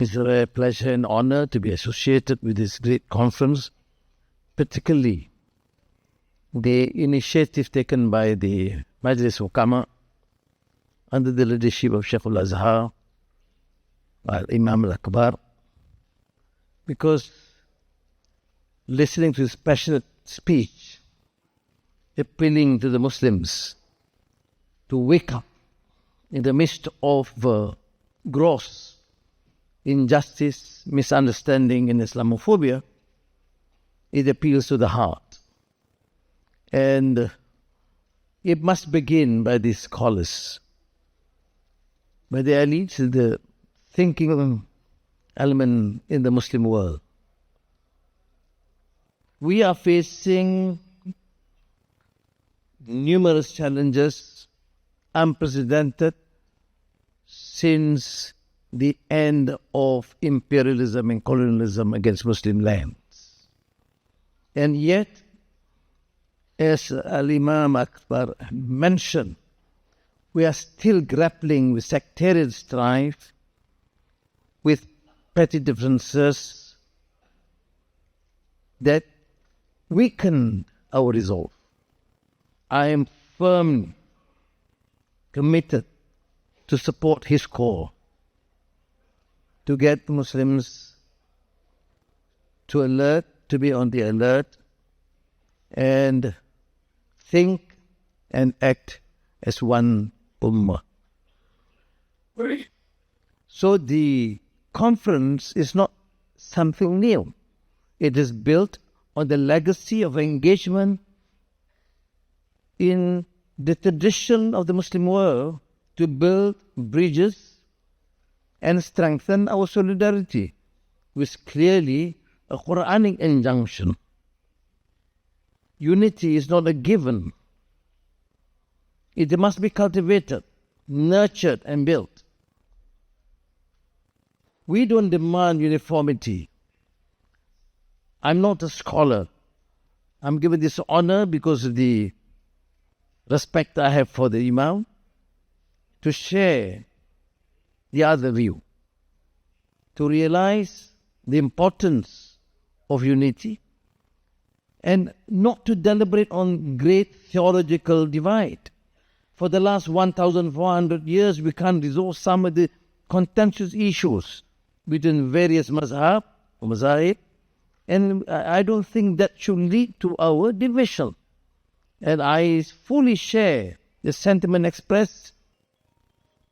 It's a rare pleasure and honor to be associated with this great conference, particularly the initiative taken by the Majlis Hukama under the leadership of Shaykh al-Azhar, Imam al-Akbar, because listening to his passionate speech, appealing to the Muslims to wake up in the midst of gross injustice, misunderstanding and Islamophobia, it appeals to the heart. And it must begin by the scholars, by the elites, the thinking element in the Muslim world. We are facing numerous challenges, unprecedented since the end of imperialism and colonialism against Muslim lands. And yet, as Al-Imam Akbar mentioned, we are still grappling with sectarian strife, with petty differences that weaken our resolve. I am firmly committed to support his call to get Muslims to be on the alert and think and act as one ummah. So the conference is not something new. It is built on the legacy of engagement in the tradition of the Muslim world to build bridges and strengthen our solidarity with clearly a Quranic injunction. Unity is not a given. It must be cultivated, nurtured and built. We don't demand uniformity. I'm not a scholar. I'm given this honor because of the respect I have for the Imam to share the other view, to realize the importance of unity and not to deliberate on great theological divide. For the last 1,400 years, we can't resolve some of the contentious issues between various mazhab or mazahib, and I don't think that should lead to our division. And I fully share the sentiment expressed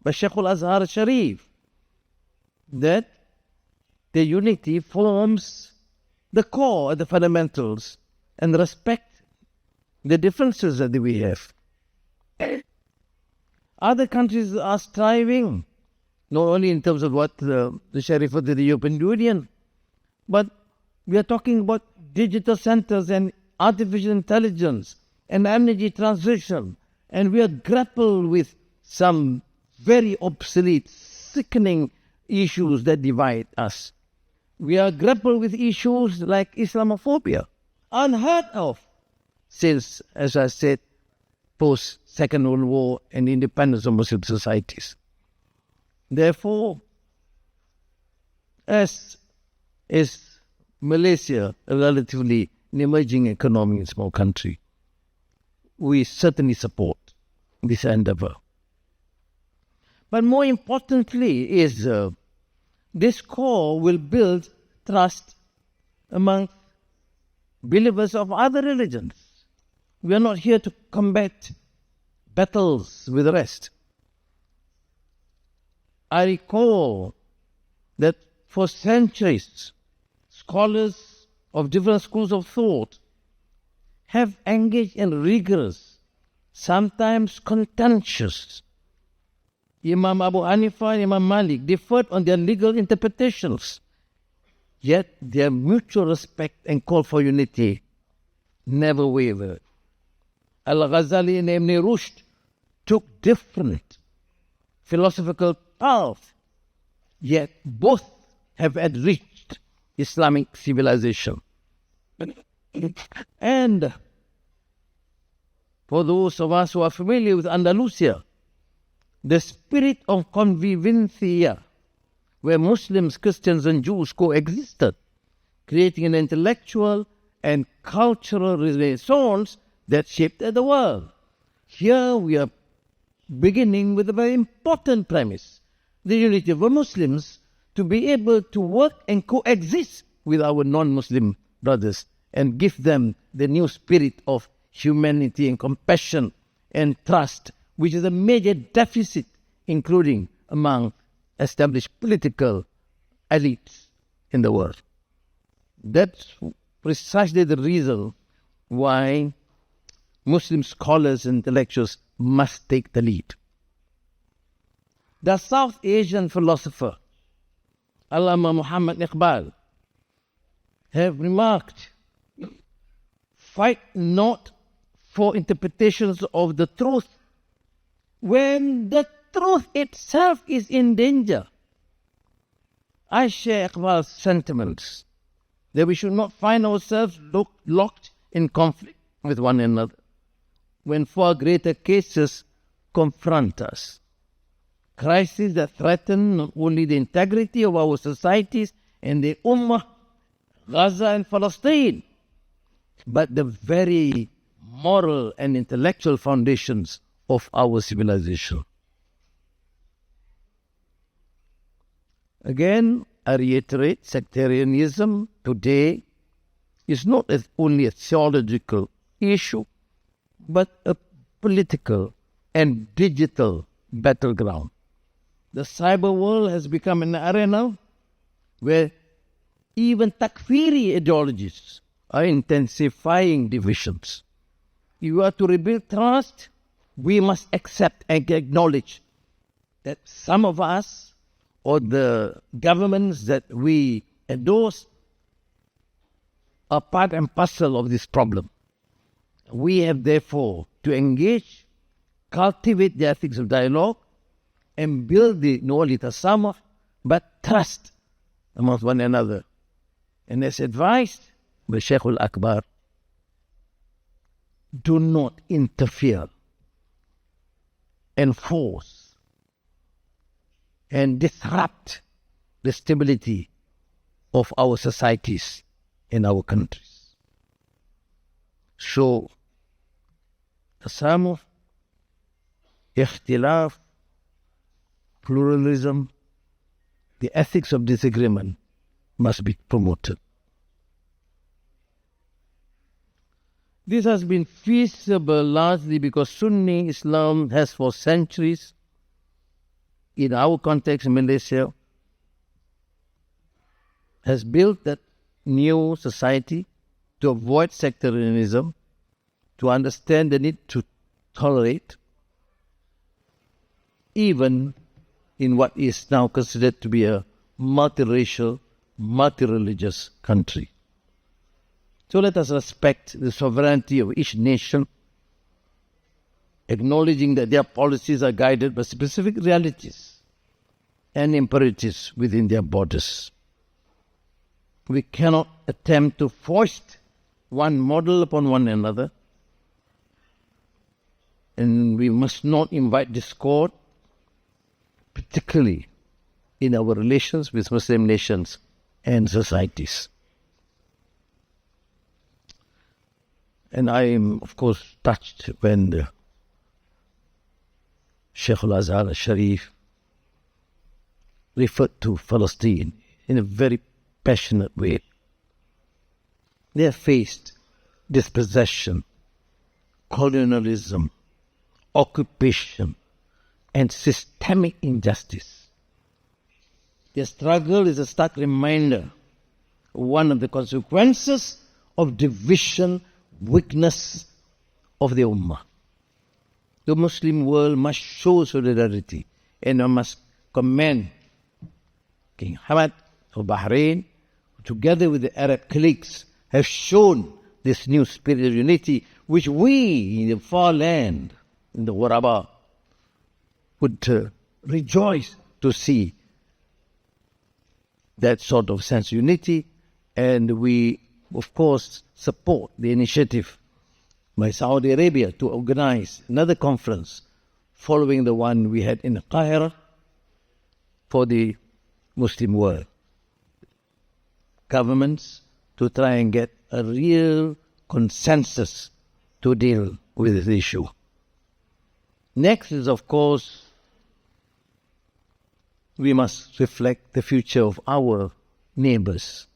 by Shaykh al-Azhar Sharif that the unity forms the core, the fundamentals, and respect the differences that we have. Other countries are striving, not only in terms of what the Sharif of the European Union, but we are talking about digital centers and artificial intelligence and energy transition, and we are grappled with some very obsolete, sickening issues that divide us. We are grappled with issues like Islamophobia, unheard of since, as I said, post-Second World War and independence of Muslim societies. Therefore, as is Malaysia, a relatively an emerging economy, small country, we certainly support this endeavor. But more importantly is this core will build trust among believers of other religions. We are not here to combat battles with the rest. I recall that for centuries, scholars of different schools of thought have engaged in rigorous, sometimes contentious. Imam Abu Hanifa and Imam Malik differed on their legal interpretations, yet their mutual respect and call for unity never wavered. Al-Ghazali and Ibn Rushd took different philosophical paths, yet both have enriched Islamic civilization. And for those of us who are familiar with Andalusia, the spirit of convivencia where Muslims, Christians and Jews coexisted, creating an intellectual and cultural renaissance that shaped the world. Here we are beginning with a very important premise, the unity of Muslims to be able to work and coexist with our non-Muslim brothers and give them the new spirit of humanity and compassion and trust, which is a major deficit, including among established political elites in the world. That's precisely the reason why Muslim scholars and intellectuals must take the lead. The South Asian philosopher Allama Muhammad Iqbal have remarked, fight not for interpretations of the truth when the truth itself is in danger. I share Iqbal's sentiments that we should not find ourselves locked in conflict with one another when far greater cases confront us. Crises that threaten not only the integrity of our societies and the Ummah, Gaza and Palestine, but the very moral and intellectual foundations of our civilization. Again, I reiterate, sectarianism today is not only a theological issue, but a political and digital battleground. The cyber world has become an arena where even takfiri ideologies are intensifying divisions. If you are to rebuild trust, we must accept and acknowledge that some of us or the governments that we endorse are part and parcel of this problem. We have therefore to engage, cultivate the ethics of dialogue, and build the not only tasammuh, but trust amongst one another. And as advised by Shaykh al-Akbar, do not interfere and force and disrupt the stability of our societies and our countries. So, tasammuh, ikhtilaf, pluralism, the ethics of disagreement must be promoted. This has been feasible largely because Sunni Islam has for centuries, in our context in Malaysia, has built that new society to avoid sectarianism, to understand the need to tolerate, even in what is now considered to be a multiracial, multireligious country. So let us respect the sovereignty of each nation, acknowledging that their policies are guided by specific realities and imperatives within their borders. We cannot attempt to foist one model upon one another, and we must not invite discord, particularly in our relations with Muslim nations and societies. And I am, of course, touched when the Sheikh al-Azhar al-Sharif referred to Palestine in a very passionate way. They have faced dispossession, colonialism, occupation, and systemic injustice. Their struggle is a stark reminder of one of the consequences of division, weakness of the Ummah. The Muslim world must show solidarity, and I must commend King Hamad of Bahrain, who together with the Arab colleagues have shown this new spirit of unity, which we in the far land, in the Waraba, would rejoice to see that sort of sense of unity. And we, of course, support the initiative by Saudi Arabia to organize another conference following the one we had in Qahira for the Muslim world. Governments to try and get a real consensus to deal with this issue. Next is, of course, we must reflect the future of our neighbors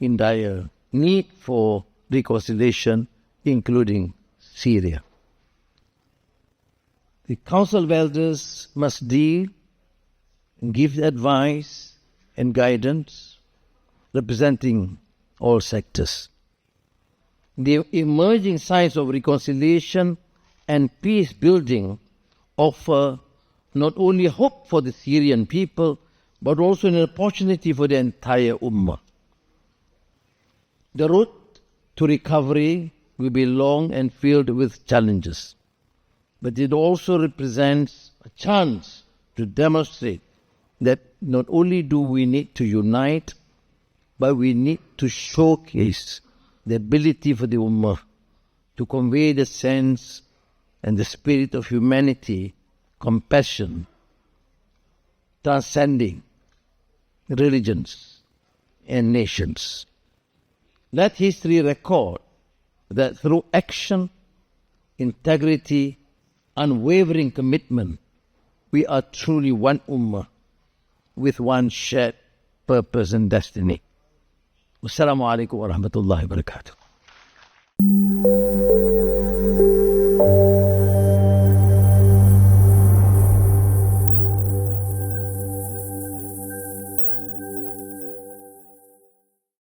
in dire need for reconciliation, including Syria. The Council of Elders must deal and give advice and guidance representing all sectors. The emerging signs of reconciliation and peace building offer not only hope for the Syrian people, but also an opportunity for the entire Ummah. The road to recovery will be long and filled with challenges, but it also represents a chance to demonstrate that not only do we need to unite, but we need to showcase the ability for the Ummah to convey the sense and the spirit of humanity, compassion, transcending religions and nations. Let history record that through action, integrity, unwavering commitment, we are truly one Ummah with one shared purpose and destiny. Wassalamu alaikum wa rahmatullahi wa barakatuh.